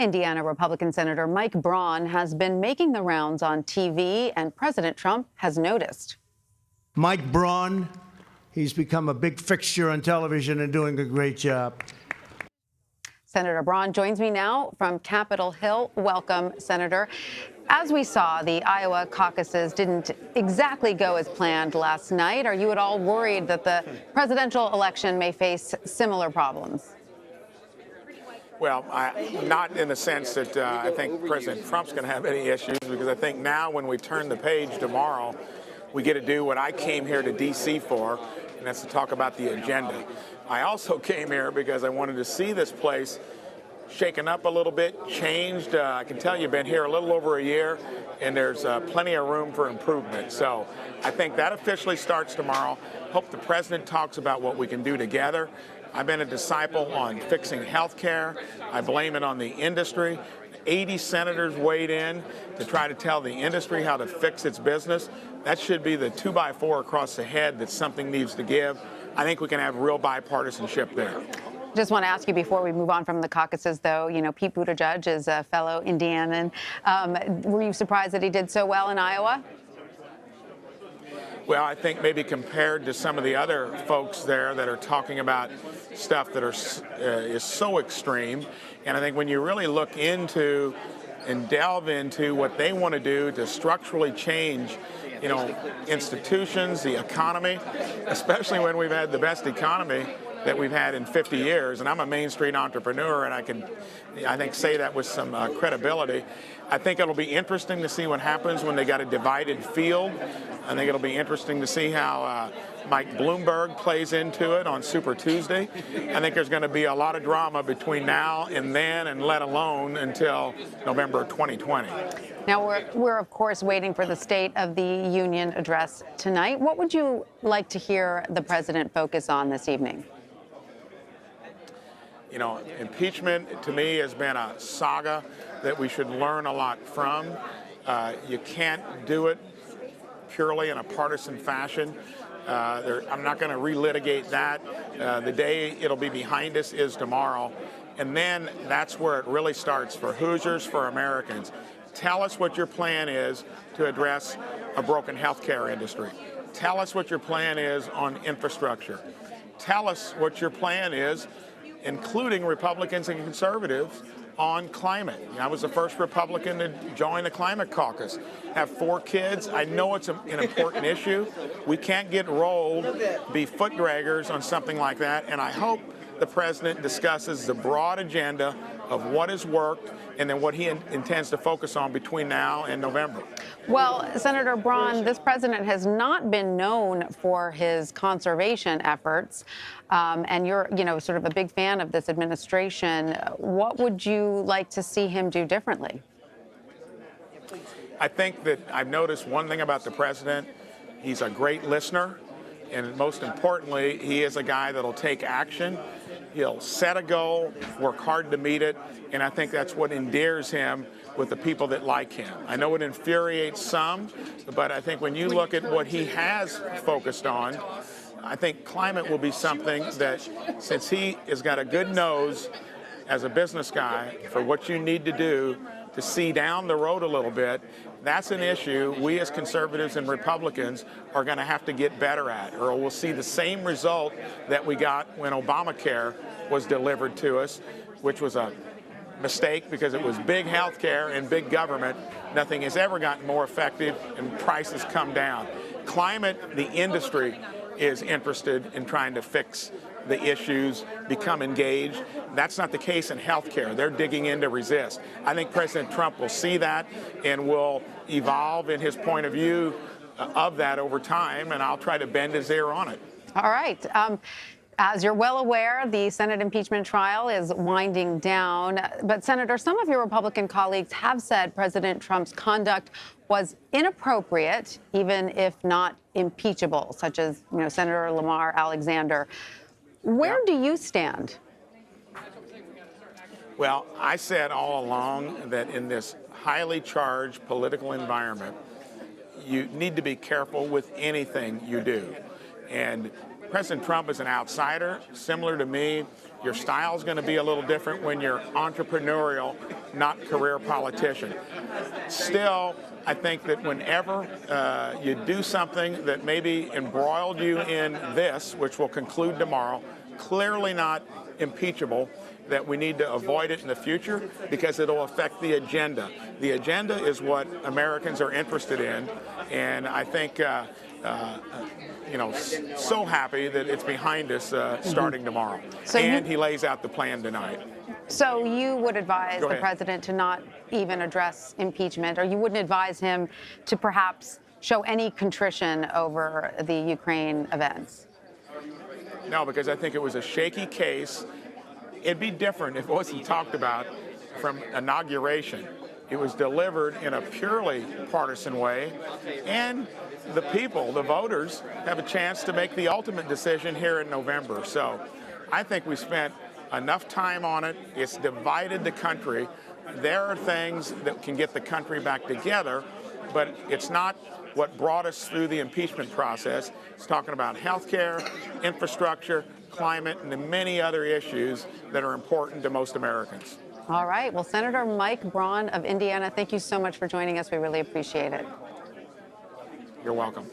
Indiana Republican Senator Mike Braun has been making the rounds on TV, and President Trump has noticed. Mike Braun, he's become a big fixture on television and doing a great job. Senator Braun joins me now from Capitol Hill. Welcome, Senator. As we saw, the Iowa caucuses didn't exactly go as planned last night. Are you at all worried that the presidential election may face similar problems? Well, not in the sense that I think President Trump's going to have any issues, because I think now when we turn the page tomorrow, we get to do what I came here to D.C. for, and that's to talk about the agenda. I also came here because I wanted to see this place shaken up a little bit, changed. I can tell you've been here a little over a year, and there's plenty of room for improvement. So I think that officially starts tomorrow. Hope the president talks about what we can do together. I've been a disciple on fixing health care. I blame it on the industry. 80 senators weighed in to try to tell the industry how to fix its business. That should be the 2x4 across the head that something needs to give. I think we can have real bipartisanship there. Just want to ask you before we move on from the caucuses, though, you know, Pete Buttigieg is a fellow Indianan. Were you surprised that he did so well in Iowa? Well, I think maybe compared to some of the other folks there that are talking about stuff that is so extreme, and I think when you really look into and delve into what they want to do to structurally change, you know, institutions, the economy, especially when we've had the best economy that we've had in 50 years, and I'm a Main Street entrepreneur, and I think, say that with some credibility. I think it'll be interesting to see what happens when they got a divided field. I think it'll be interesting to see how Mike Bloomberg plays into it on Super Tuesday. I think there's going to be a lot of drama between now and then, and let alone until November 2020. Now, we're of course waiting for the State of the Union address tonight. What would you like to hear the president focus on this evening? You know, impeachment to me has been a saga that we should learn a lot from. You can't do it purely in a partisan fashion. I'm not going to relitigate that. The day it'll be behind us is tomorrow. And then that's where it really starts for Hoosiers, for Americans. Tell us what your plan is to address a broken healthcare industry. Tell us what your plan is on infrastructure. Tell us what your plan is, including Republicans and conservatives, on climate. I was the first Republican to join the climate caucus. Have 4 kids. I know it's an important issue. We can't get rolled, be foot draggers on something like that. And I hope the president discusses the broad agenda of what has worked and then what he intends to focus on between now and November. Well, Senator Braun, this president has not been known for his conservation efforts, and you're, you know, sort of a big fan of this administration. What would you like to see him do differently? I think that I've noticed one thing about the president. He's a great listener, and most importantly, he is a guy that'll take action. He'll set a goal, work hard to meet it, and I think that's what endears him with the people that like him. I know it infuriates some, but I think when you look at what he has focused on, I think climate will be something that, since he has got a good nose as a business guy for what you need to do to see down the road a little bit, that's an issue we as conservatives and Republicans are going to have to get better at, or we'll see the same result that we got when Obamacare was delivered to us, which was a mistake because it was big health care and big government. Nothing has ever gotten more effective, and prices come down. Climate, the industry is interested in trying to fix the issues, become engaged. That's not the case in healthcare. They're digging in to resist. I think President Trump will see that and will evolve in his point of view of that over time, and I'll try to bend his ear on it. All right. As you're well aware, the Senate impeachment trial is winding down. But, Senator, some of your Republican colleagues have said President Trump's conduct was inappropriate, even if not impeachable, such as, you know, Senator Lamar Alexander. Where do you stand? Well, I said all along that in this highly charged political environment, you need to be careful with anything you do. And President Trump is an outsider, similar to me. Your style is going to be a little different when you're entrepreneurial, not career politician. Still, I think that whenever you do something that maybe embroiled you in this, which will conclude tomorrow, clearly not impeachable, that we need to avoid it in the future because it'll affect the agenda. The agenda is what Americans are interested in, and I think so happy that it's behind us starting tomorrow. So he lays out the plan tonight. So you would advise Go the ahead. president to not even address impeachment, or you wouldn't advise him to perhaps show any contrition over the Ukraine events? No, because I think it was a shaky case. It'd be different if it wasn't talked about from inauguration. It was delivered in a purely partisan way, and the people, the voters, have a chance to make the ultimate decision here in November. So I think we spent enough time on it. It's divided the country. There are things that can get the country back together, but it's not what brought us through the impeachment process. It's talking about health care, infrastructure, climate, and the many other issues that are important to most Americans. All right. Well, Senator Mike Braun of Indiana, thank you so much for joining us. We really appreciate it. You're welcome.